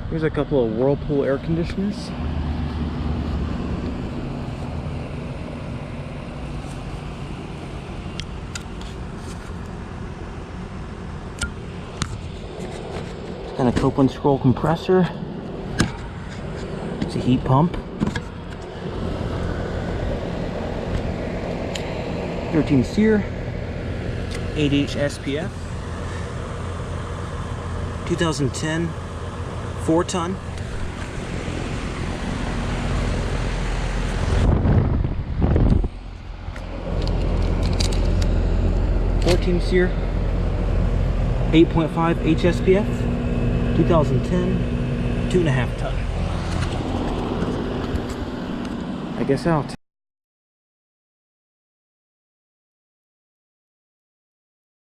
Here's a couple of Whirlpool air conditioners. And a Copeland scroll compressor. It's a heat pump. 13 SEER, 8H SPF, 2010 4-ton. SEER, 8.5 HSPF, 2010, 2.5 ton. I guess out.